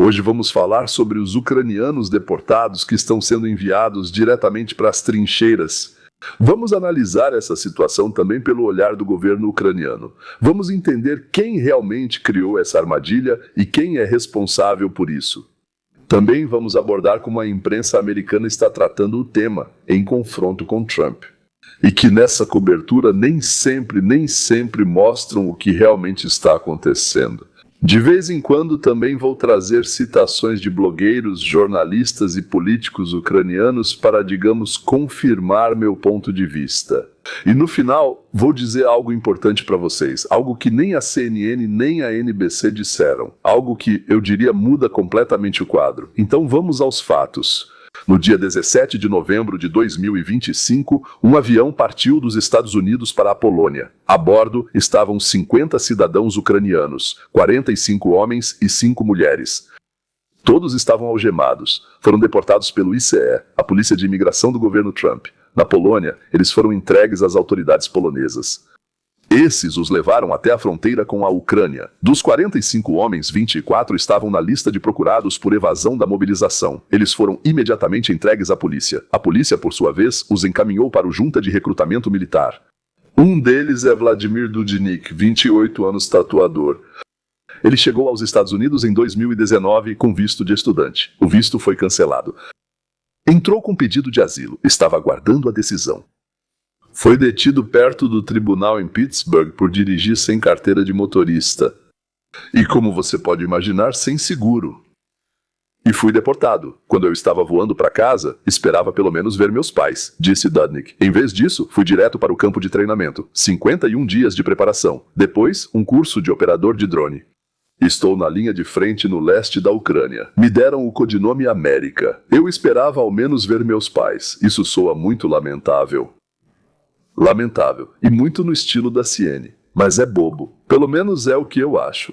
Hoje vamos falar sobre os ucranianos deportados que estão sendo enviados diretamente para as trincheiras. Vamos analisar essa situação também pelo olhar do governo ucraniano. Vamos entender quem realmente criou essa armadilha e quem é responsável por isso. Também vamos abordar como a imprensa americana está tratando o tema em confronto com Trump. E que nessa cobertura nem sempre mostram o que realmente está acontecendo. De vez em quando também vou trazer citações de blogueiros, jornalistas e políticos ucranianos para, digamos, confirmar meu ponto de vista. E no final, vou dizer algo importante para vocês, algo que nem a CNN nem a NBC disseram, algo que eu diria muda completamente o quadro. Então vamos aos fatos. No dia 17 de novembro de 2025, um avião partiu dos Estados Unidos para a Polônia. A bordo estavam 50 cidadãos ucranianos, 45 homens e 5 mulheres. Todos estavam algemados. Foram deportados pelo ICE, a Polícia de Imigração do governo Trump. Na Polônia, eles foram entregues às autoridades polonesas. Esses os levaram até a fronteira com a Ucrânia. Dos 45 homens, 24 estavam na lista de procurados por evasão da mobilização. Eles foram imediatamente entregues à polícia. A polícia, por sua vez, os encaminhou para o Junta de Recrutamento Militar. Um deles é Vladimir Dudnik, 28 anos, tatuador. Ele chegou aos Estados Unidos em 2019 com visto de estudante. O visto foi cancelado. Entrou com pedido de asilo. Estava aguardando a decisão. Foi detido perto do tribunal em Pittsburgh por dirigir sem carteira de motorista. E como você pode imaginar, sem seguro. E fui deportado. Quando eu estava voando para casa, esperava pelo menos ver meus pais, disse Dudnik. Em vez disso, fui direto para o campo de treinamento. 51 dias de preparação. Depois, um curso de operador de drone. Estou na linha de frente no leste da Ucrânia. Me deram o codinome América. Eu esperava ao menos ver meus pais. Isso soa muito lamentável. Lamentável, e muito no estilo da CNN, mas é bobo. Pelo menos é o que eu acho.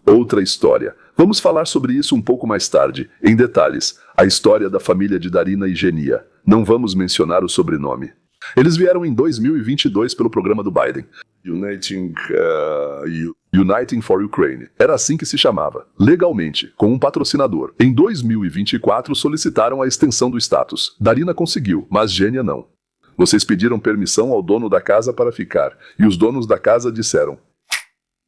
Outra história. Vamos falar sobre isso um pouco mais tarde, em detalhes. A história da família de Darina e Genia. Não vamos mencionar o sobrenome. Eles vieram em 2022 pelo programa do Biden. Uniting for Ukraine. Era assim que se chamava. Legalmente, com um patrocinador. Em 2024 solicitaram a extensão do status. Darina conseguiu, mas Genia não. Vocês pediram permissão ao dono da casa para ficar, e os donos da casa disseram: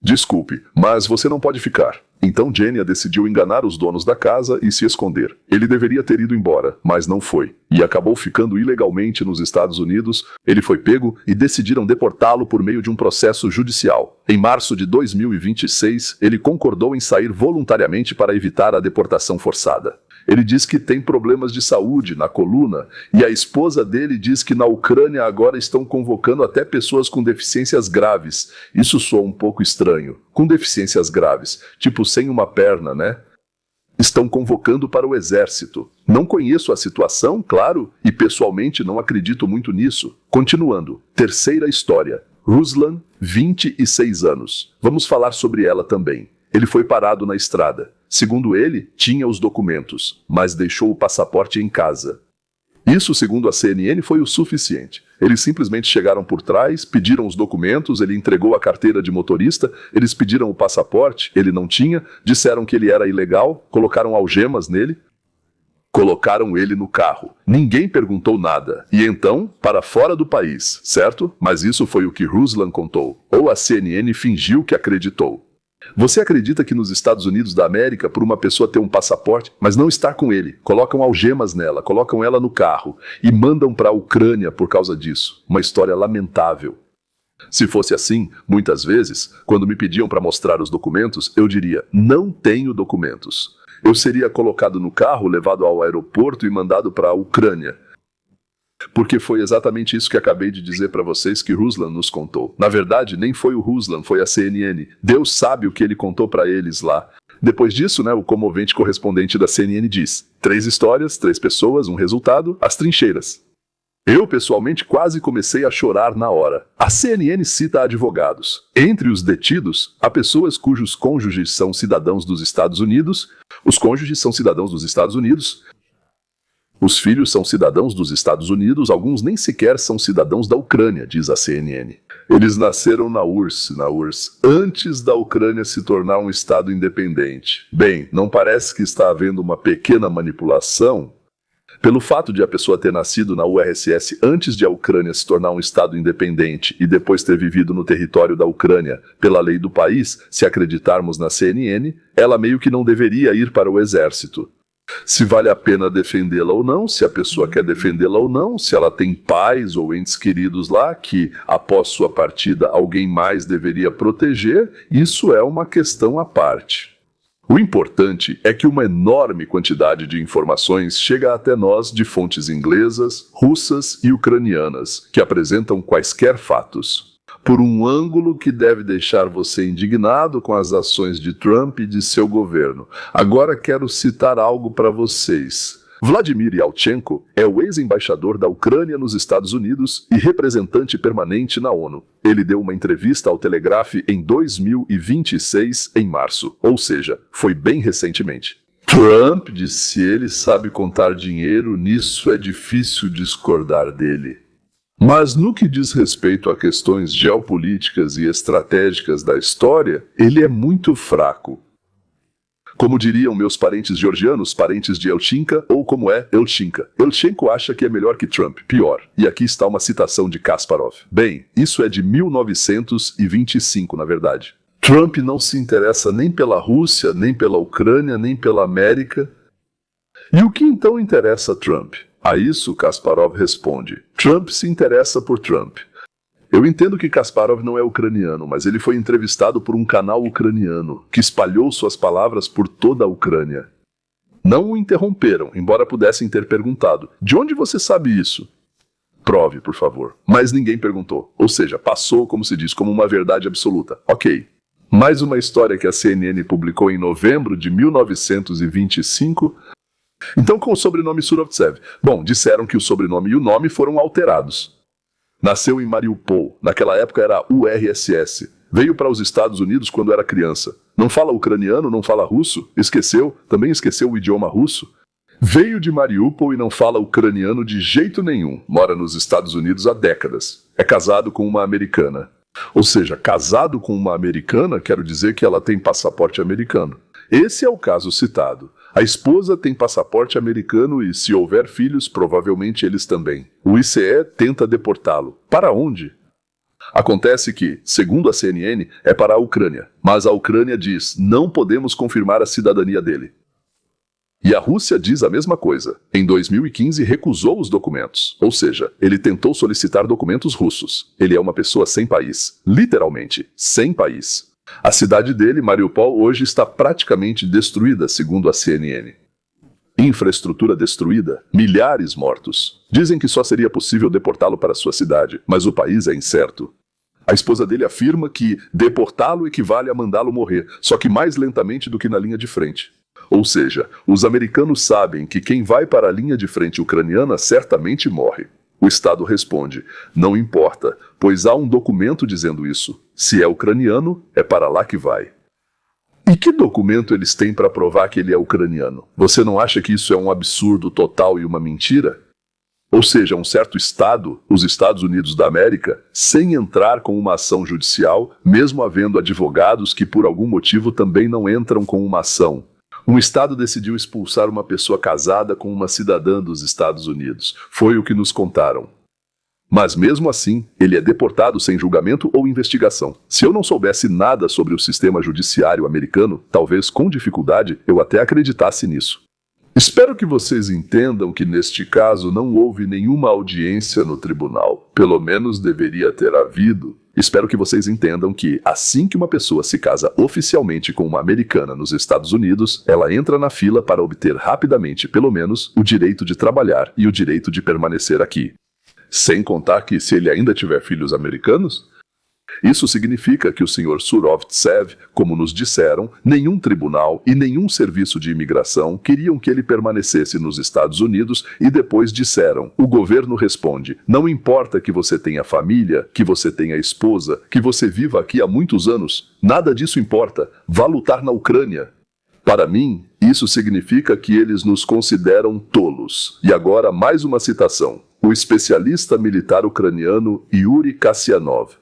desculpe, mas você não pode ficar. Então Genia decidiu enganar os donos da casa e se esconder. Ele deveria ter ido embora, mas não foi, e acabou ficando ilegalmente nos Estados Unidos. Ele foi pego e decidiram deportá-lo por meio de um processo judicial. Em março de 2026, ele concordou em sair voluntariamente para evitar a deportação forçada. Ele diz que tem problemas de saúde na coluna, e a esposa dele diz que na Ucrânia agora estão convocando até pessoas com deficiências graves. Isso soa um pouco estranho. Com deficiências graves, tipo sem uma perna, né? Estão convocando para o exército. Não conheço a situação, claro, e pessoalmente não acredito muito nisso. Continuando. Terceira história. Ruslan, 26 anos. Vamos falar sobre ela também. Ele foi parado na estrada. Segundo ele, tinha os documentos, mas deixou o passaporte em casa. Isso, segundo a CNN, foi o suficiente. Eles simplesmente chegaram por trás, pediram os documentos, ele entregou a carteira de motorista, eles pediram o passaporte, ele não tinha, disseram que ele era ilegal, colocaram algemas nele, colocaram ele no carro. Ninguém perguntou nada. E então, para fora do país, certo? Mas isso foi o que Ruslan contou. Ou a CNN fingiu que acreditou. Você acredita que nos Estados Unidos da América, por uma pessoa ter um passaporte, mas não estar com ele, colocam algemas nela, colocam ela no carro e mandam para a Ucrânia por causa disso? Uma história lamentável. Se fosse assim, muitas vezes, quando me pediam para mostrar os documentos, eu diria: não tenho documentos. Eu seria colocado no carro, levado ao aeroporto e mandado para a Ucrânia. Porque foi exatamente isso que acabei de dizer para vocês que Ruslan nos contou. Na verdade, nem foi o Ruslan, foi a CNN. Deus sabe o que ele contou para eles lá. Depois disso, o comovente correspondente da CNN diz: 3 histórias, 3 pessoas, um resultado, as trincheiras. Eu, pessoalmente, quase comecei a chorar na hora. A CNN cita advogados. Entre os detidos, há pessoas cujos cônjuges são cidadãos dos Estados Unidos. Os cônjuges são cidadãos dos Estados Unidos. Os filhos são cidadãos dos Estados Unidos, alguns nem sequer são cidadãos da Ucrânia, diz a CNN. Eles nasceram na URSS, antes da Ucrânia se tornar um estado independente. Bem, não parece que está havendo uma pequena manipulação? Pelo fato de a pessoa ter nascido na URSS antes de a Ucrânia se tornar um estado independente e depois ter vivido no território da Ucrânia pela lei do país, se acreditarmos na CNN, ela meio que não deveria ir para o exército. Se vale a pena defendê-la ou não, se a pessoa quer defendê-la ou não, se ela tem pais ou entes queridos lá que, após sua partida, alguém mais deveria proteger, isso é uma questão à parte. O importante é que uma enorme quantidade de informações chega até nós de fontes inglesas, russas e ucranianas, que apresentam quaisquer fatos, por um ângulo que deve deixar você indignado com as ações de Trump e de seu governo. Agora quero citar algo para vocês. Vladimir Yalchenko é o ex-embaixador da Ucrânia nos Estados Unidos e representante permanente na ONU. Ele deu uma entrevista ao Telegraph em 2026, em março, ou seja, foi bem recentemente. Trump disse: se ele sabe contar dinheiro, nisso é difícil discordar dele. Mas no que diz respeito a questões geopolíticas e estratégicas da história, ele é muito fraco. Como diriam meus parentes georgianos, parentes de Elchinka, ou como é Elchinka. Elchenko acha que é melhor que Trump, pior. E aqui está uma citação de Kasparov. Bem, isso é de 1925, na verdade. Trump não se interessa nem pela Rússia, nem pela Ucrânia, nem pela América. E o que então interessa a Trump? A isso, Kasparov responde: Trump se interessa por Trump. Eu entendo que Kasparov não é ucraniano, mas ele foi entrevistado por um canal ucraniano, que espalhou suas palavras por toda a Ucrânia. Não o interromperam, embora pudessem ter perguntado: de onde você sabe isso? Prove, por favor. Mas ninguém perguntou. Ou seja, passou, como se diz, como uma verdade absoluta. Ok. Mais uma história que a CNN publicou em novembro de 1925... Então, com o sobrenome Surovtsev. Bom, disseram que o sobrenome e o nome foram alterados. Nasceu em Mariupol, naquela época era URSS. Veio para os Estados Unidos quando era criança. Não fala ucraniano, não fala russo, esqueceu, também esqueceu o idioma russo. Veio de Mariupol e não fala ucraniano de jeito nenhum. Mora nos Estados Unidos há décadas. É casado com uma americana. Ou seja, casado com uma americana, quero dizer que ela tem passaporte americano. Esse é o caso citado. A esposa tem passaporte americano e, se houver filhos, provavelmente eles também. O ICE tenta deportá-lo. Para onde? Acontece que, segundo a CNN, é para a Ucrânia. Mas a Ucrânia diz: não podemos confirmar a cidadania dele. E a Rússia diz a mesma coisa. Em 2015 recusou os documentos. Ou seja, ele tentou solicitar documentos russos. Ele é uma pessoa sem país. Literalmente, sem país. A cidade dele, Mariupol, hoje está praticamente destruída, segundo a CNN. Infraestrutura destruída, milhares mortos. Dizem que só seria possível deportá-lo para sua cidade, mas o país é incerto. A esposa dele afirma que deportá-lo equivale a mandá-lo morrer, só que mais lentamente do que na linha de frente. Ou seja, os americanos sabem que quem vai para a linha de frente ucraniana certamente morre. O Estado responde: não importa, pois há um documento dizendo isso. Se é ucraniano, é para lá que vai. E que documento eles têm para provar que ele é ucraniano? Você não acha que isso é um absurdo total e uma mentira? Ou seja, um certo Estado, os Estados Unidos da América, sem entrar com uma ação judicial, mesmo havendo advogados que por algum motivo também não entram com uma ação. Um Estado decidiu expulsar uma pessoa casada com uma cidadã dos Estados Unidos. Foi o que nos contaram. Mas mesmo assim, ele é deportado sem julgamento ou investigação. Se eu não soubesse nada sobre o sistema judiciário americano, talvez com dificuldade eu até acreditasse nisso. Espero que vocês entendam que neste caso não houve nenhuma audiência no tribunal. Pelo menos deveria ter havido. Espero que vocês entendam que, assim que uma pessoa se casa oficialmente com uma americana nos Estados Unidos, ela entra na fila para obter rapidamente, pelo menos, o direito de trabalhar e o direito de permanecer aqui. Sem contar que, se ele ainda tiver filhos americanos, isso significa que o Sr. Surovtsev, como nos disseram, nenhum tribunal e nenhum serviço de imigração queriam que ele permanecesse nos Estados Unidos e depois disseram: o governo responde, não importa que você tenha família, que você tenha esposa, que você viva aqui há muitos anos, nada disso importa, vá lutar na Ucrânia. Para mim, isso significa que eles nos consideram tolos. E agora mais uma citação. O especialista militar ucraniano Yuri Kassianov.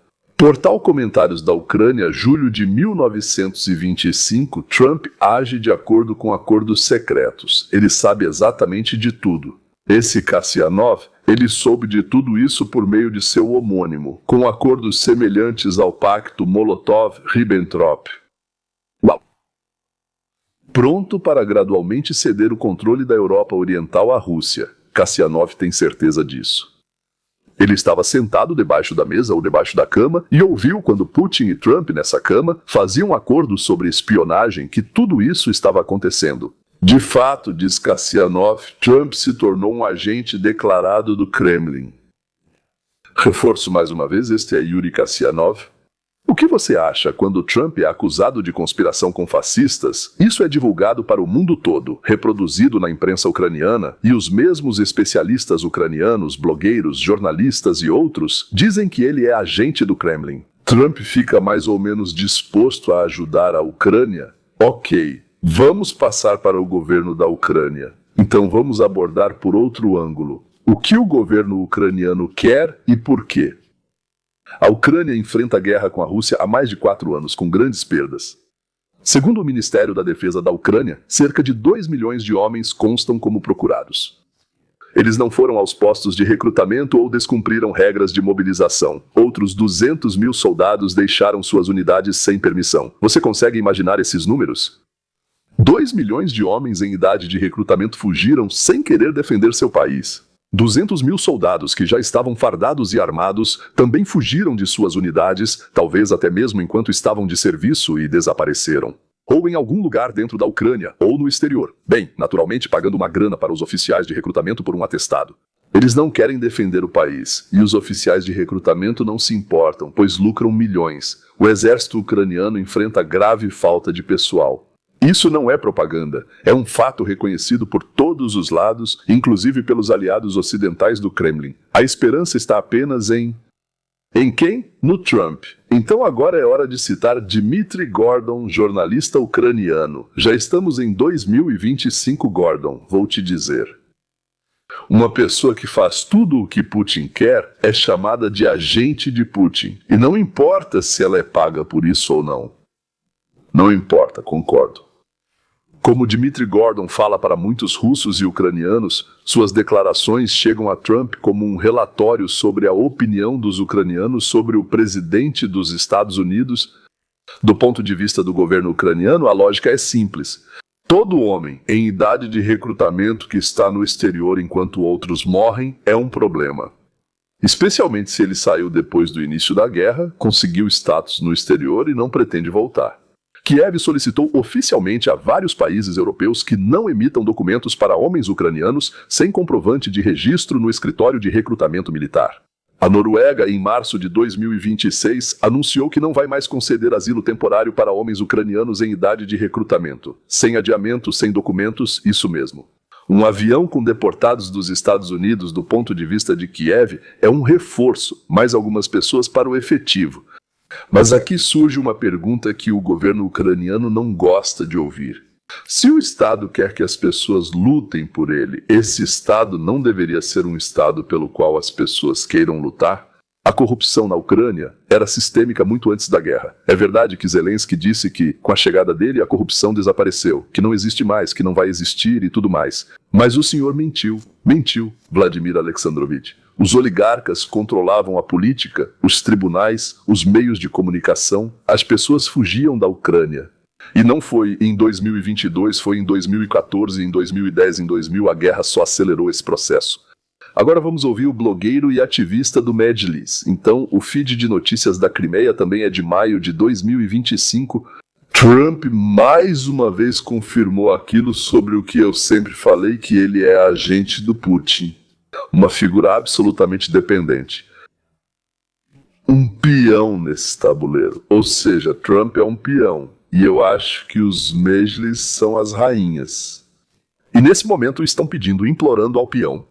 Portal Comentários da Ucrânia, julho de 1925, Trump age de acordo com acordos secretos. Ele sabe exatamente de tudo. Esse Kasyanov, ele soube de tudo isso por meio de seu homônimo, com acordos semelhantes ao pacto Molotov-Ribbentrop. Uau! Pronto para gradualmente ceder o controle da Europa Oriental à Rússia. Kasyanov tem certeza disso. Ele estava sentado debaixo da mesa ou debaixo da cama e ouviu quando Putin e Trump nessa cama faziam acordos sobre espionagem que tudo isso estava acontecendo. De fato, diz Kasyanov, Trump se tornou um agente declarado do Kremlin. Reforço mais uma vez, este é Yuri Kasyanov. O que você acha quando Trump é acusado de conspiração com fascistas? Isso é divulgado para o mundo todo, reproduzido na imprensa ucraniana, e os mesmos especialistas ucranianos, blogueiros, jornalistas e outros dizem que ele é agente do Kremlin. Trump fica mais ou menos disposto a ajudar a Ucrânia? Ok, vamos passar para o governo da Ucrânia. Então vamos abordar por outro ângulo. O que o governo ucraniano quer e por quê? A Ucrânia enfrenta a guerra com a Rússia há mais de 4 anos, com grandes perdas. Segundo o Ministério da Defesa da Ucrânia, cerca de 2 milhões de homens constam como procurados. Eles não foram aos postos de recrutamento ou descumpriram regras de mobilização. Outros 200 mil soldados deixaram suas unidades sem permissão. Você consegue imaginar esses números? 2 milhões de homens em idade de recrutamento fugiram sem querer defender seu país. 200 mil soldados que já estavam fardados e armados também fugiram de suas unidades, talvez até mesmo enquanto estavam de serviço, e desapareceram. Ou em algum lugar dentro da Ucrânia, ou no exterior. Bem, naturalmente pagando uma grana para os oficiais de recrutamento por um atestado. Eles não querem defender o país, e os oficiais de recrutamento não se importam, pois lucram milhões. O exército ucraniano enfrenta grave falta de pessoal. Isso não é propaganda, é um fato reconhecido por todos os lados, inclusive pelos aliados ocidentais do Kremlin. A esperança está apenas em quem? No Trump. Então agora é hora de citar Dmitry Gordon, jornalista ucraniano. Já estamos em 2025, Gordon, vou te dizer. Uma pessoa que faz tudo o que Putin quer é chamada de agente de Putin. E não importa se ela é paga por isso ou não. Não importa, concordo. Como Dmitry Gordon fala para muitos russos e ucranianos, suas declarações chegam a Trump como um relatório sobre a opinião dos ucranianos sobre o presidente dos Estados Unidos. Do ponto de vista do governo ucraniano, a lógica é simples. Todo homem em idade de recrutamento que está no exterior enquanto outros morrem é um problema. Especialmente se ele saiu depois do início da guerra, conseguiu status no exterior e não pretende voltar. Kiev solicitou oficialmente a vários países europeus que não emitam documentos para homens ucranianos sem comprovante de registro no escritório de recrutamento militar. A Noruega, em março de 2026, anunciou que não vai mais conceder asilo temporário para homens ucranianos em idade de recrutamento. Sem adiamento, sem documentos, isso mesmo. Um avião com deportados dos Estados Unidos, do ponto de vista de Kiev, é um reforço, mais algumas pessoas para o efetivo. Mas aqui surge uma pergunta que o governo ucraniano não gosta de ouvir. Se o Estado quer que as pessoas lutem por ele, esse Estado não deveria ser um Estado pelo qual as pessoas queiram lutar? A corrupção na Ucrânia era sistêmica muito antes da guerra. É verdade que Zelensky disse que, com a chegada dele, a corrupção desapareceu, que não existe mais, que não vai existir e tudo mais. Mas o senhor mentiu, Vladimir Alexandrovich. Os oligarcas controlavam a política, os tribunais, os meios de comunicação. As pessoas fugiam da Ucrânia. E não foi em 2022, foi em 2014, em 2010, em 2000, a guerra só acelerou esse processo. Agora vamos ouvir o blogueiro e ativista do Medlis. Então, o feed de notícias da Crimeia também é de maio de 2025. Trump mais uma vez confirmou aquilo sobre o que eu sempre falei, que ele é agente do Putin. Uma figura absolutamente dependente. Um peão nesse tabuleiro. Ou seja, Trump é um peão. E eu acho que os Medlis são as rainhas. E nesse momento estão pedindo, implorando ao peão.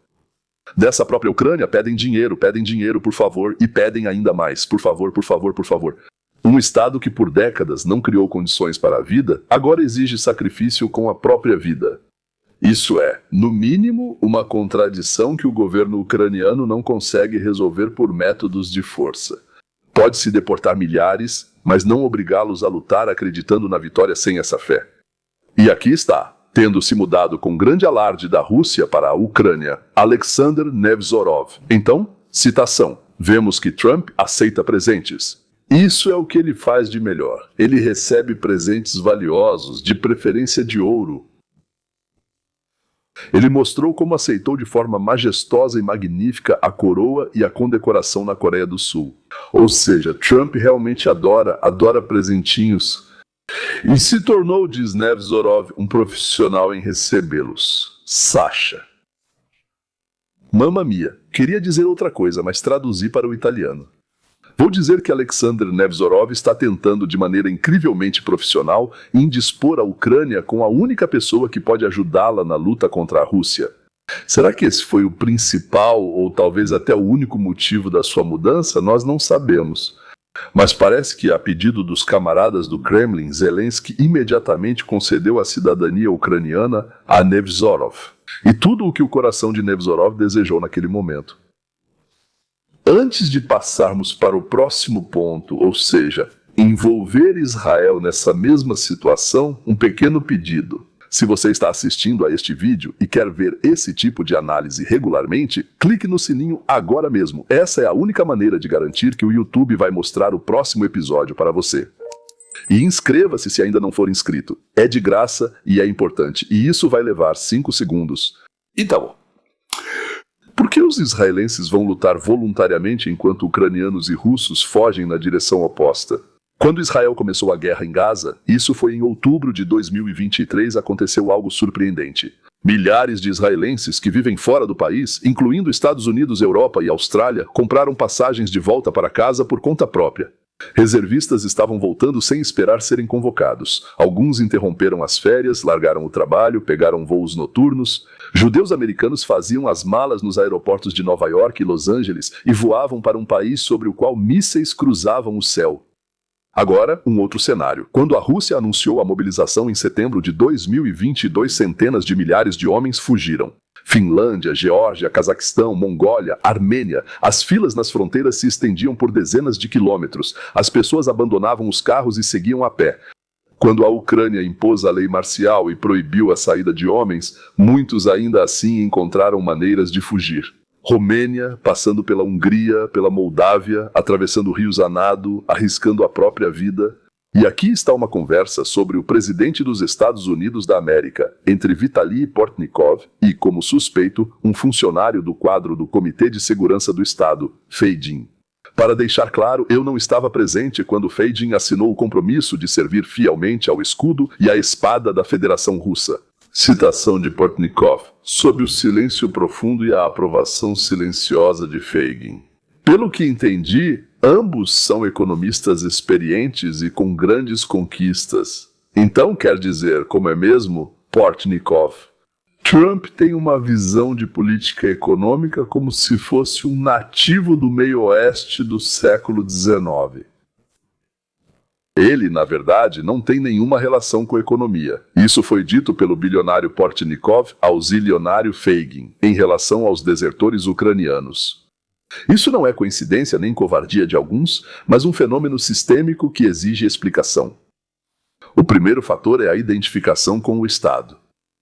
Dessa própria Ucrânia, pedem dinheiro, por favor, e pedem ainda mais, por favor, por favor, por favor. Um Estado que por décadas não criou condições para a vida, agora exige sacrifício com a própria vida. Isso é, no mínimo, uma contradição que o governo ucraniano não consegue resolver por métodos de força. Pode-se deportar milhares, mas não obrigá-los a lutar acreditando na vitória sem essa fé. E aqui está, tendo se mudado com grande alarde da Rússia para a Ucrânia, Alexander Nevzorov. Então, citação, vemos que Trump aceita presentes. Isso é o que ele faz de melhor. Ele recebe presentes valiosos, de preferência de ouro. Ele mostrou como aceitou de forma majestosa e magnífica a coroa e a condecoração na Coreia do Sul. Ou seja, Trump realmente adora presentinhos. E se tornou, diz Nevzorov, um profissional em recebê-los. Sasha. Mamma mia, queria dizer outra coisa, mas traduzi para o italiano. Vou dizer que Alexander Nevzorov está tentando de maneira incrivelmente profissional indispor a Ucrânia com a única pessoa que pode ajudá-la na luta contra a Rússia. Será que esse foi o principal ou talvez até o único motivo da sua mudança? Nós não sabemos. Mas parece que, a pedido dos camaradas do Kremlin, Zelensky imediatamente concedeu a cidadania ucraniana a Nevzorov. E tudo o que o coração de Nevzorov desejou naquele momento. Antes de passarmos para o próximo ponto, ou seja, envolver Israel nessa mesma situação, um pequeno pedido. Se você está assistindo a este vídeo e quer ver esse tipo de análise regularmente, clique no sininho agora mesmo. Essa é a única maneira de garantir que o YouTube vai mostrar o próximo episódio para você. E inscreva-se se ainda não for inscrito. É de graça e é importante. E isso vai levar 5 segundos. Então, por que os israelenses vão lutar voluntariamente enquanto ucranianos e russos fogem na direção oposta? Quando Israel começou a guerra em Gaza, isso foi em outubro de 2023, aconteceu algo surpreendente. Milhares de israelenses que vivem fora do país, incluindo Estados Unidos, Europa e Austrália, compraram passagens de volta para casa por conta própria. Reservistas estavam voltando sem esperar serem convocados. Alguns interromperam as férias, largaram o trabalho, pegaram voos noturnos. Judeus americanos faziam as malas nos aeroportos de Nova York e Los Angeles e voavam para um país sobre o qual mísseis cruzavam o céu. Agora, um outro cenário. Quando a Rússia anunciou a mobilização em setembro de 2022, centenas de milhares de homens fugiram. Finlândia, Geórgia, Cazaquistão, Mongólia, Armênia. As filas nas fronteiras se estendiam por dezenas de quilômetros. As pessoas abandonavam os carros e seguiam a pé. Quando a Ucrânia impôs a lei marcial e proibiu a saída de homens, muitos ainda assim encontraram maneiras de fugir. Romênia, passando pela Hungria, pela Moldávia, atravessando rios a nado, arriscando a própria vida. E aqui está uma conversa sobre o presidente dos Estados Unidos da América, entre Vitaly Portnikov e, como suspeito, um funcionário do quadro do Comitê de Segurança do Estado, Feijin. Para deixar claro, eu não estava presente quando Feijin assinou o compromisso de servir fielmente ao escudo e à espada da Federação Russa. Citação de Portnikov, sob o silêncio profundo e a aprovação silenciosa de Feijin. Pelo que entendi, ambos são economistas experientes e com grandes conquistas. Então quer dizer, como é mesmo, Portnikov? Trump tem uma visão de política econômica como se fosse um nativo do meio-oeste do século XIX. Ele, na verdade, não tem nenhuma relação com economia. Isso foi dito pelo bilionário Portnikov ao zilionário Feijin, em relação aos desertores ucranianos. Isso não é coincidência nem covardia de alguns, mas um fenômeno sistêmico que exige explicação. O primeiro fator é a identificação com o Estado.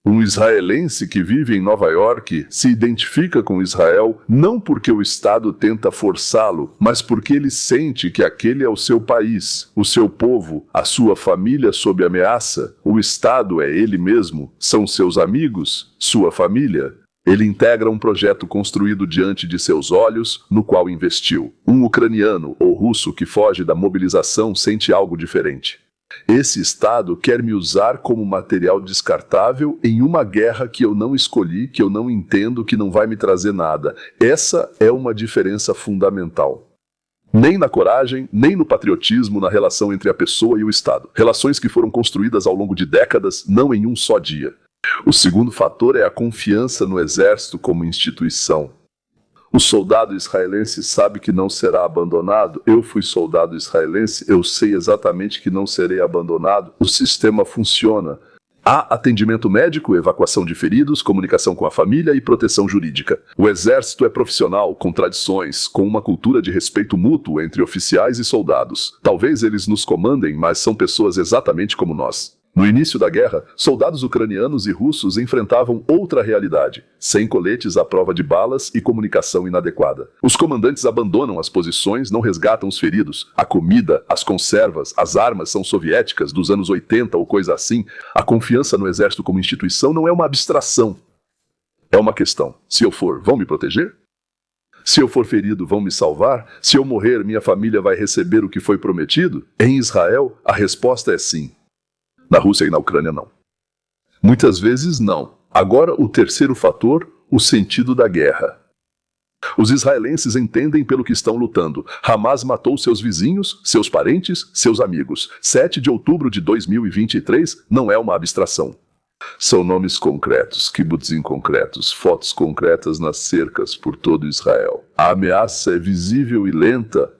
Um israelense que vive em Nova York se identifica com Israel não porque o Estado tenta forçá-lo, mas porque ele sente que aquele é o seu país, o seu povo, a sua família sob ameaça. O Estado é ele mesmo, são seus amigos, sua família. Ele integra um projeto construído diante de seus olhos, no qual investiu. Um ucraniano ou russo que foge da mobilização sente algo diferente. Esse Estado quer me usar como material descartável em uma guerra que eu não escolhi, que eu não entendo, que não vai me trazer nada. Essa é uma diferença fundamental. Nem na coragem, nem no patriotismo na relação entre a pessoa e o Estado. Relações que foram construídas ao longo de décadas, não em um só dia. O segundo fator é a confiança no exército como instituição. O soldado israelense sabe que não será abandonado. Eu fui soldado israelense, eu sei exatamente que não serei abandonado. O sistema funciona. Há atendimento médico, evacuação de feridos, comunicação com a família e proteção jurídica. O exército é profissional, com tradições, com uma cultura de respeito mútuo entre oficiais e soldados. Talvez eles nos comandem, mas são pessoas exatamente como nós. No início da guerra, soldados ucranianos e russos enfrentavam outra realidade, sem coletes à prova de balas e comunicação inadequada. Os comandantes abandonam as posições, não resgatam os feridos. A comida, as conservas, as armas são soviéticas dos anos 80 ou coisa assim. A confiança no exército como instituição não é uma abstração. É uma questão. Se eu for, vão me proteger? Se eu for ferido, vão me salvar? Se eu morrer, minha família vai receber o que foi prometido? Em Israel, a resposta é sim. Na Rússia e na Ucrânia, não. Muitas vezes, não. Agora, o terceiro fator, o sentido da guerra. Os israelenses entendem pelo que estão lutando. Hamas matou seus vizinhos, seus parentes, seus amigos. 7 de outubro de 2023 não é uma abstração. São nomes concretos, kibutzim concretos, fotos concretas nas cercas por todo Israel. A ameaça é visível e lenta.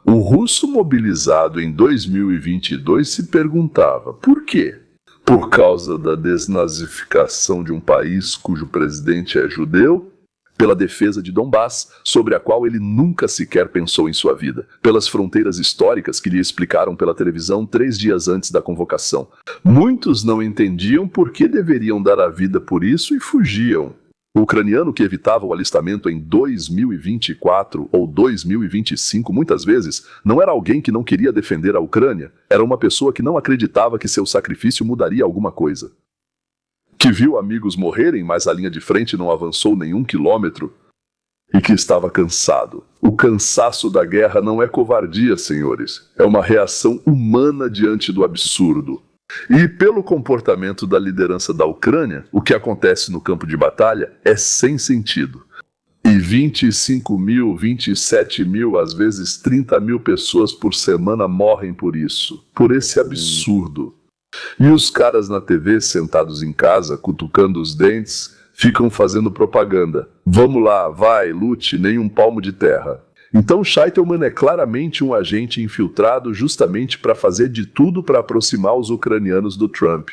O russo mobilizado em 2022 se perguntava por quê? Por causa da desnazificação de um país cujo presidente é judeu? Pela defesa de Donbass, sobre a qual ele nunca sequer pensou em sua vida. Pelas fronteiras históricas que lhe explicaram pela televisão 3 dias antes da convocação. Muitos não entendiam por que deveriam dar a vida por isso e fugiam. O ucraniano que evitava o alistamento em 2024 ou 2025, muitas vezes, não era alguém que não queria defender a Ucrânia, era uma pessoa que não acreditava que seu sacrifício mudaria alguma coisa. Que viu amigos morrerem, mas a linha de frente não avançou nenhum quilômetro, e que estava cansado. O cansaço da guerra não é covardia, senhores, é uma reação humana diante do absurdo. E pelo comportamento da liderança da Ucrânia, o que acontece no campo de batalha é sem sentido. E 25 mil, 27 mil, às vezes 30 mil pessoas por semana morrem por isso, por esse absurdo. E os caras na TV, sentados em casa, cutucando os dentes, ficam fazendo propaganda. Vamos lá, vai, lute, nem um palmo de terra. Então Scheitelman é claramente um agente infiltrado justamente para fazer de tudo para aproximar os ucranianos do Trump.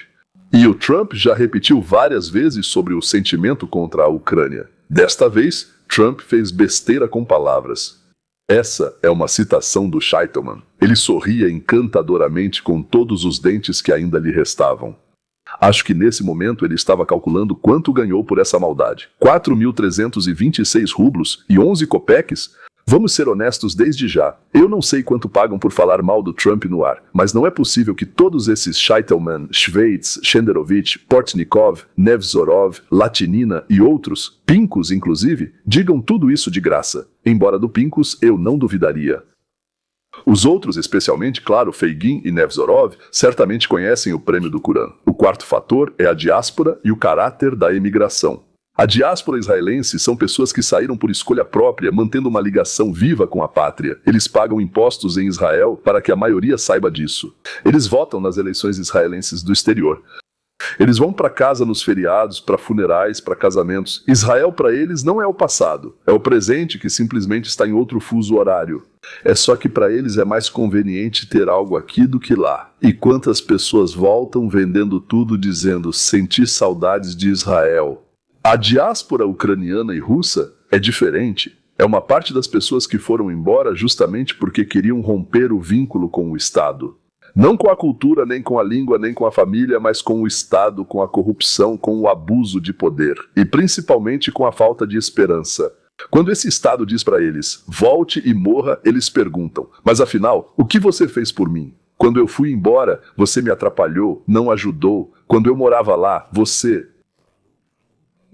E o Trump já repetiu várias vezes sobre o sentimento contra a Ucrânia. Desta vez, Trump fez besteira com palavras. Essa é uma citação do Scheitelman. Ele sorria encantadoramente com todos os dentes que ainda lhe restavam. Acho que nesse momento ele estava calculando quanto ganhou por essa maldade. 4.326 rublos e 11 copeques? Vamos ser honestos desde já. Eu não sei quanto pagam por falar mal do Trump no ar, mas não é possível que todos esses Scheitelman, Schweitz, Shenderovich, Portnikov, Nevzorov, Latinina e outros, Pincus inclusive, digam tudo isso de graça. Embora do Pincus eu não duvidaria. Os outros, especialmente, claro, Feigin e Nevzorov, certamente conhecem o prêmio do Coran. O quarto fator é a diáspora e o caráter da emigração. A diáspora israelense são pessoas que saíram por escolha própria, mantendo uma ligação viva com a pátria. Eles pagam impostos em Israel para que a maioria saiba disso. Eles votam nas eleições israelenses do exterior. Eles vão para casa nos feriados, para funerais, para casamentos. Israel para eles não é o passado, é o presente que simplesmente está em outro fuso horário. É só que para eles é mais conveniente ter algo aqui do que lá. E quantas pessoas voltam vendendo tudo dizendo senti saudades de Israel. A diáspora ucraniana e russa é diferente. É uma parte das pessoas que foram embora justamente porque queriam romper o vínculo com o Estado. Não com a cultura, nem com a língua, nem com a família, mas com o Estado, com a corrupção, com o abuso de poder. E principalmente com a falta de esperança. Quando esse Estado diz para eles, volte e morra, eles perguntam, mas afinal, o que você fez por mim? Quando eu fui embora, você me atrapalhou, não ajudou. Quando eu morava lá, você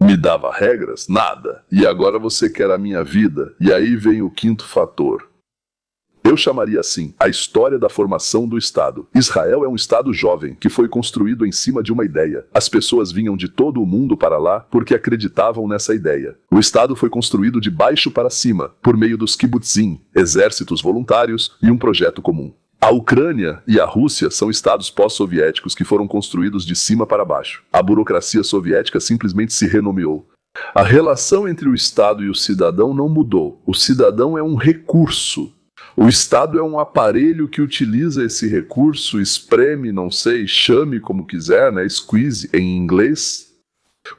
me dava regras? Nada. E agora você quer a minha vida? E aí vem o quinto fator. Eu chamaria assim, a história da formação do Estado. Israel é um Estado jovem, que foi construído em cima de uma ideia. As pessoas vinham de todo o mundo para lá porque acreditavam nessa ideia. O Estado foi construído de baixo para cima, por meio dos kibbutzim, exércitos voluntários e um projeto comum. A Ucrânia e a Rússia são estados pós-soviéticos que foram construídos de cima para baixo. A burocracia soviética simplesmente se renomeou. A relação entre o Estado e o cidadão não mudou. O cidadão é um recurso. O Estado é um aparelho que utiliza esse recurso, espreme, não sei, chame como quiser, né? Squeeze em inglês.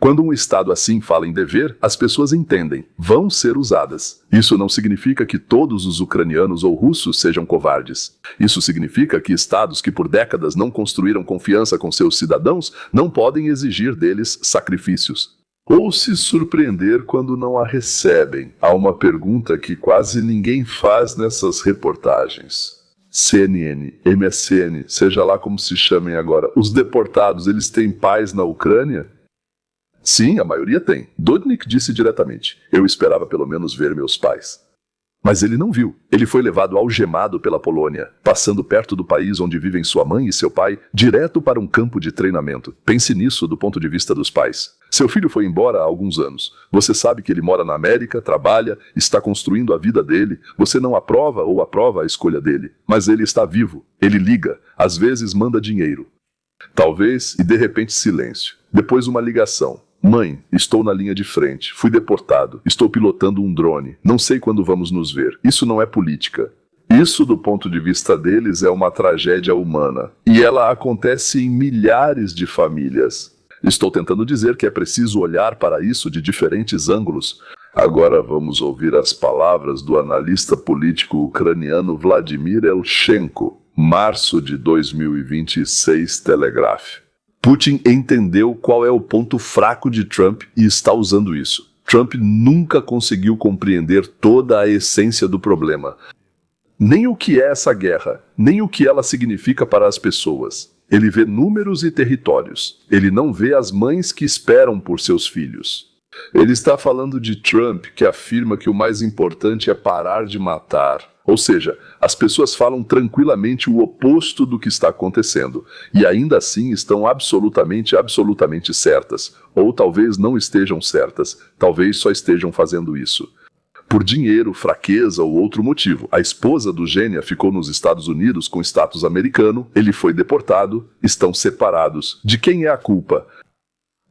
Quando um Estado assim fala em dever, as pessoas entendem, vão ser usadas. Isso não significa que todos os ucranianos ou russos sejam covardes. Isso significa que Estados que por décadas não construíram confiança com seus cidadãos não podem exigir deles sacrifícios. Ou se surpreender quando não a recebem. Há uma pergunta que quase ninguém faz nessas reportagens. CNN, MSN, seja lá como se chamem agora, os deportados, eles têm paz na Ucrânia? Sim, a maioria tem. Dudnik disse diretamente, eu esperava pelo menos ver meus pais. Mas ele não viu. Ele foi levado algemado pela Polônia, passando perto do país onde vivem sua mãe e seu pai, direto para um campo de treinamento. Pense nisso do ponto de vista dos pais. Seu filho foi embora há alguns anos. Você sabe que ele mora na América, trabalha, está construindo a vida dele. Você não aprova ou aprova a escolha dele. Mas ele está vivo. Ele liga. Às vezes manda dinheiro. Talvez, e de repente silêncio. Depois uma ligação. Mãe, estou na linha de frente, fui deportado, estou pilotando um drone, não sei quando vamos nos ver. Isso não é política. Isso, do ponto de vista deles, é uma tragédia humana. E ela acontece em milhares de famílias. Estou tentando dizer que é preciso olhar para isso de diferentes ângulos. Agora vamos ouvir as palavras do analista político ucraniano Vladimir Elchenko, março de 2026, Telegraph. Putin entendeu qual é o ponto fraco de Trump e está usando isso. Trump nunca conseguiu compreender toda a essência do problema. Nem o que é essa guerra, nem o que ela significa para as pessoas. Ele vê números e territórios. Ele não vê as mães que esperam por seus filhos. Ele está falando de Trump, que afirma que o mais importante é parar de matar. Ou seja, as pessoas falam tranquilamente o oposto do que está acontecendo, e ainda assim estão absolutamente certas, ou talvez não estejam certas, talvez só estejam fazendo isso. Por dinheiro, fraqueza ou outro motivo, a esposa do Gênia ficou nos Estados Unidos com status americano, ele foi deportado, estão separados. De quem é a culpa?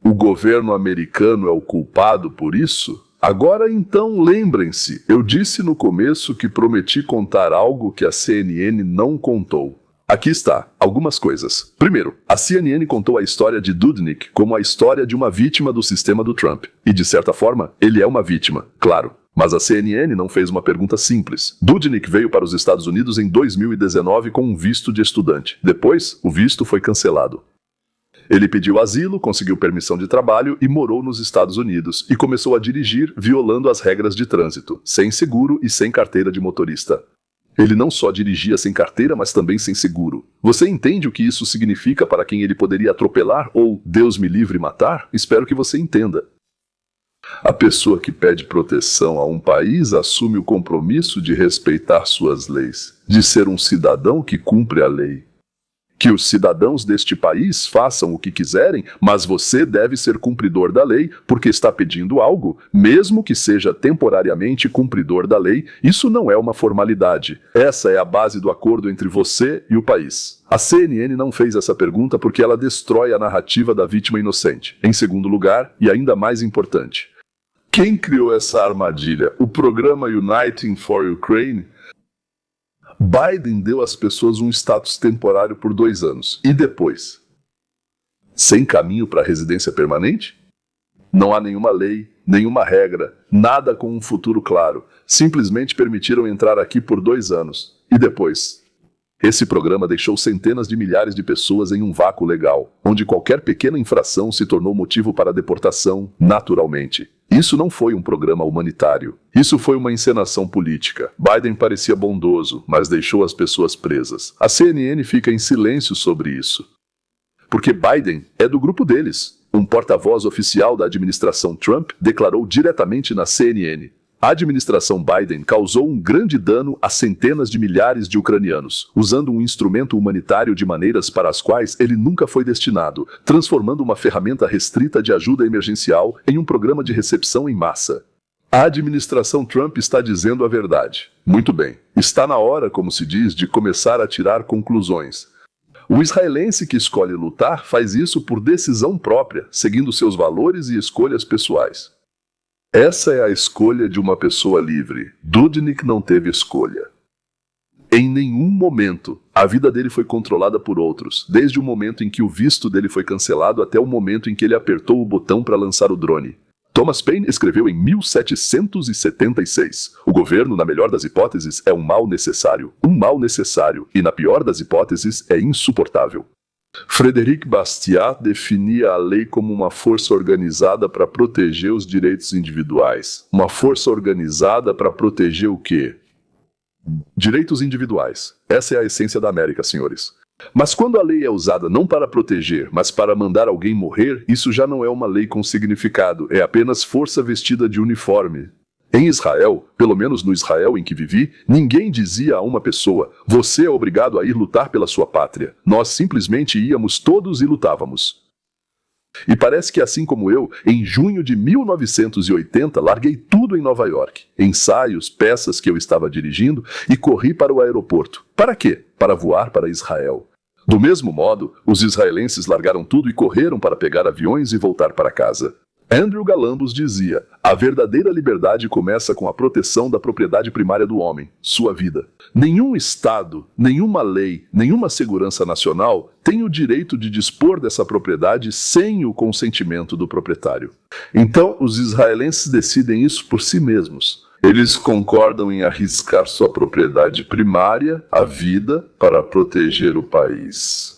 O governo americano é o culpado por isso? Agora então lembrem-se, eu disse no começo que prometi contar algo que a CNN não contou. Aqui está, algumas coisas. Primeiro, a CNN contou a história de Dudnik como a história de uma vítima do sistema do Trump. E de certa forma, ele é uma vítima, claro. Mas a CNN não fez uma pergunta simples. Dudnik veio para os Estados Unidos em 2019 com um visto de estudante. Depois, o visto foi cancelado. Ele pediu asilo, conseguiu permissão de trabalho e morou nos Estados Unidos e começou a dirigir violando as regras de trânsito, sem seguro e sem carteira de motorista. Ele não só dirigia sem carteira, mas também sem seguro. Você entende o que isso significa para quem ele poderia atropelar ou, Deus me livre, matar? Espero que você entenda. A pessoa que pede proteção a um país assume o compromisso de respeitar suas leis, de ser um cidadão que cumpre a lei. Que os cidadãos deste país façam o que quiserem, mas você deve ser cumpridor da lei, porque está pedindo algo, mesmo que seja temporariamente cumpridor da lei, isso não é uma formalidade. Essa é a base do acordo entre você e o país. A CNN não fez essa pergunta porque ela destrói a narrativa da vítima inocente. Em segundo lugar, e ainda mais importante, quem criou essa armadilha? O programa Uniting for Ukraine? Biden deu às pessoas um status temporário por 2 anos. E depois? Sem caminho para residência permanente? Não há nenhuma lei, nenhuma regra, nada com um futuro claro. Simplesmente permitiram entrar aqui por 2 anos. E depois? Esse programa deixou centenas de milhares de pessoas em um vácuo legal, onde qualquer pequena infração se tornou motivo para deportação naturalmente. Isso não foi um programa humanitário. Isso foi uma encenação política. Biden parecia bondoso, mas deixou as pessoas presas. A CNN fica em silêncio sobre isso. Porque Biden é do grupo deles. Um porta-voz oficial da administração Trump declarou diretamente na CNN. A administração Biden causou um grande dano a centenas de milhares de ucranianos, usando um instrumento humanitário de maneiras para as quais ele nunca foi destinado, transformando uma ferramenta restrita de ajuda emergencial em um programa de recepção em massa. A administração Trump está dizendo a verdade. Muito bem, está na hora, como se diz, de começar a tirar conclusões. O israelense que escolhe lutar faz isso por decisão própria, seguindo seus valores e escolhas pessoais. Essa é a escolha de uma pessoa livre. Dudnik não teve escolha. Em nenhum momento a vida dele foi controlada por outros, desde o momento em que o visto dele foi cancelado até o momento em que ele apertou o botão para lançar o drone. Thomas Paine escreveu em 1776, o governo, na melhor das hipóteses, é um mal necessário, e na pior das hipóteses é insuportável. Frédéric Bastiat definia a lei como uma força organizada para proteger os direitos individuais. Uma força organizada para proteger o quê? Direitos individuais. Essa é a essência da América, senhores. Mas quando a lei é usada não para proteger, mas para mandar alguém morrer, isso já não é uma lei com significado, é apenas força vestida de uniforme. Em Israel, pelo menos no Israel em que vivi, ninguém dizia a uma pessoa: você é obrigado a ir lutar pela sua pátria. Nós simplesmente íamos todos e lutávamos. E parece que, assim como eu, em junho de 1980, larguei tudo em Nova York. Ensaios, peças que eu estava dirigindo, e corri para o aeroporto. Para quê? Para voar para Israel. Do mesmo modo, os israelenses largaram tudo e correram para pegar aviões e voltar para casa. Andrew Galambos dizia: a verdadeira liberdade começa com a proteção da propriedade primária do homem, sua vida. Nenhum Estado, nenhuma lei, nenhuma segurança nacional tem o direito de dispor dessa propriedade sem o consentimento do proprietário. Então, os israelenses decidem isso por si mesmos. Eles concordam em arriscar sua propriedade primária, a vida, para proteger o país.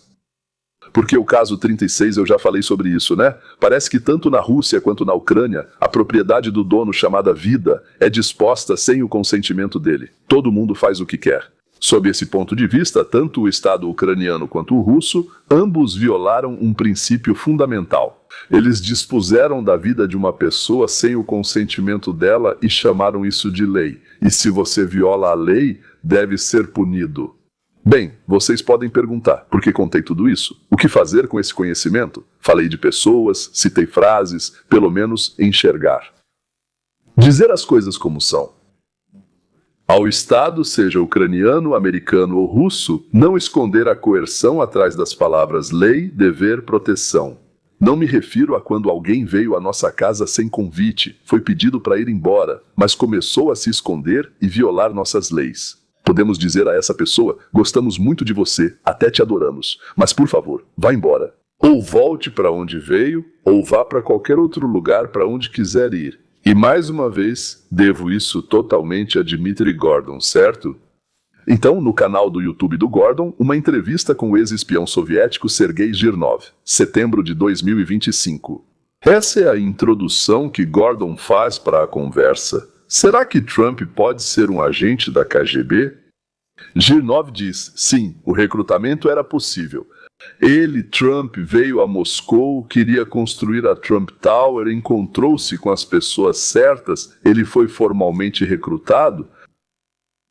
Porque o caso 36, eu já falei sobre isso, né? Parece que tanto na Rússia quanto na Ucrânia, a propriedade do dono chamada vida é disposta sem o consentimento dele. Todo mundo faz o que quer. Sob esse ponto de vista, tanto o Estado ucraniano quanto o russo, ambos violaram um princípio fundamental. Eles dispuseram da vida de uma pessoa sem o consentimento dela e chamaram isso de lei. E se você viola a lei, deve ser punido. Bem, vocês podem perguntar, por que contei tudo isso? O que fazer com esse conhecimento? Falei de pessoas, citei frases, pelo menos enxergar. Dizer as coisas como são. Ao Estado, seja ucraniano, americano ou russo, não esconder a coerção atrás das palavras lei, dever, proteção. Não me refiro a quando alguém veio à nossa casa sem convite, foi pedido para ir embora, mas começou a se esconder e violar nossas leis. Podemos dizer a essa pessoa: gostamos muito de você, até te adoramos, mas por favor, vá embora. Ou volte para onde veio, ou vá para qualquer outro lugar para onde quiser ir. E mais uma vez, devo isso totalmente a Dmitry Gordon, certo? Então, no canal do YouTube do Gordon, uma entrevista com o ex-espião soviético Sergei Girnov, setembro de 2025. Essa é a introdução que Gordon faz para a conversa. Será que Trump pode ser um agente da KGB? Girnov diz: sim, o recrutamento era possível. Ele, Trump, veio a Moscou, queria construir a Trump Tower, encontrou-se com as pessoas certas, ele foi formalmente recrutado?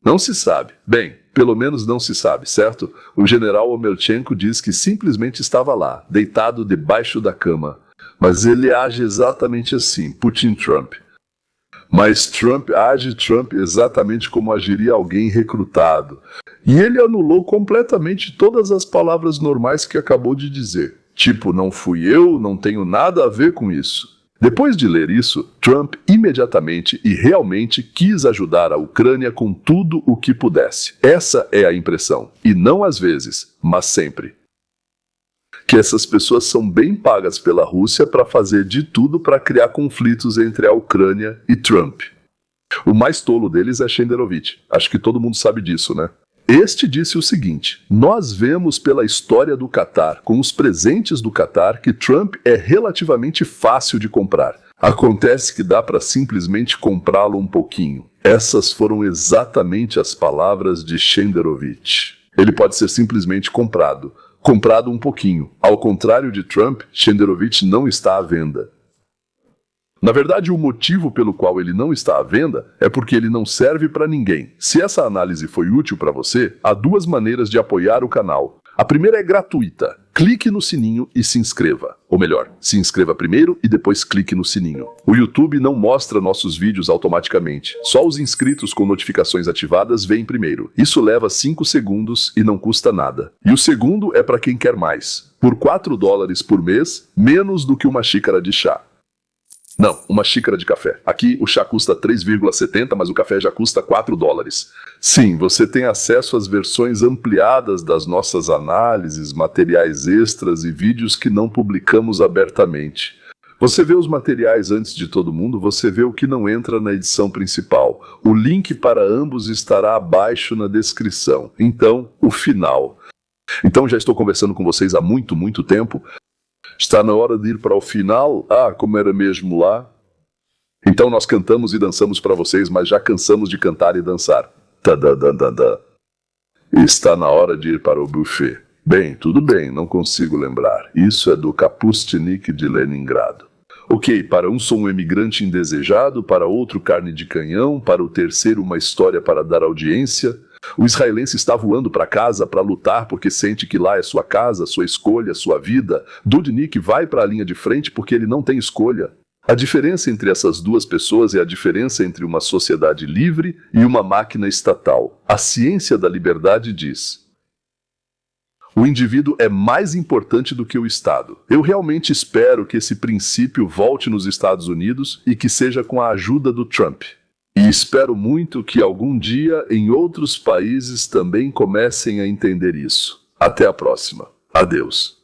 Não se sabe. Bem, pelo menos não se sabe, certo? O general Omelchenko diz que simplesmente estava lá, deitado debaixo da cama. Mas ele age exatamente assim, Putin-Trump. Mas Trump age exatamente como agiria alguém recrutado. E ele anulou completamente todas as palavras normais que acabou de dizer. Tipo, não fui eu, não tenho nada a ver com isso. Depois de ler isso, Trump imediatamente e realmente quis ajudar a Ucrânia com tudo o que pudesse. Essa é a impressão. E não às vezes, mas sempre. Que essas pessoas são bem pagas pela Rússia para fazer de tudo para criar conflitos entre a Ucrânia e Trump. O mais tolo deles é Shenderovich. Acho que todo mundo sabe disso, né? Este disse o seguinte: nós vemos pela história do Catar, com os presentes do Catar, que Trump é relativamente fácil de comprar. Acontece que dá para simplesmente comprá-lo um pouquinho. Essas foram exatamente as palavras de Shenderovich. Ele pode ser simplesmente comprado um pouquinho. Ao contrário de Trump, Shenderovich não está à venda. Na verdade, o motivo pelo qual ele não está à venda é porque ele não serve para ninguém. Se essa análise foi útil para você, há duas maneiras de apoiar o canal. A primeira é gratuita. Clique no sininho e se inscreva. Ou melhor, se inscreva primeiro e depois clique no sininho. O YouTube não mostra nossos vídeos automaticamente. Só os inscritos com notificações ativadas veem primeiro. Isso leva 5 segundos e não custa nada. E o segundo é para quem quer mais. Por $4 por mês, menos do que uma xícara de chá. Não, uma xícara de café. Aqui o chá custa 3,70, mas o café já custa 4 dólares. Sim, você tem acesso às versões ampliadas das nossas análises, materiais extras e vídeos que não publicamos abertamente. Você vê os materiais antes de todo mundo, você vê o que não entra na edição principal. O link para ambos estará abaixo na descrição. Então, o final. Então, já estou conversando com vocês há muito tempo. Está na hora de ir para o final? Ah, como era mesmo lá? Então nós cantamos e dançamos para vocês, mas já cansamos de cantar e dançar. Tadadadada. Está na hora de ir para o buffet. Bem, tudo bem, não consigo lembrar. Isso é do Kapustnik de Leningrado. Ok, para um sou um imigrante indesejado, para outro carne de canhão, para o terceiro uma história para dar audiência. O israelense está voando para casa para lutar porque sente que lá é sua casa, sua escolha, sua vida. Dudnik vai para a linha de frente porque ele não tem escolha. A diferença entre essas duas pessoas é a diferença entre uma sociedade livre e uma máquina estatal. A ciência da liberdade diz: o indivíduo é mais importante do que o Estado. Eu realmente espero que esse princípio volte nos Estados Unidos e que seja com a ajuda do Trump. E espero muito que algum dia em outros países também comecem a entender isso. Até a próxima. Adeus.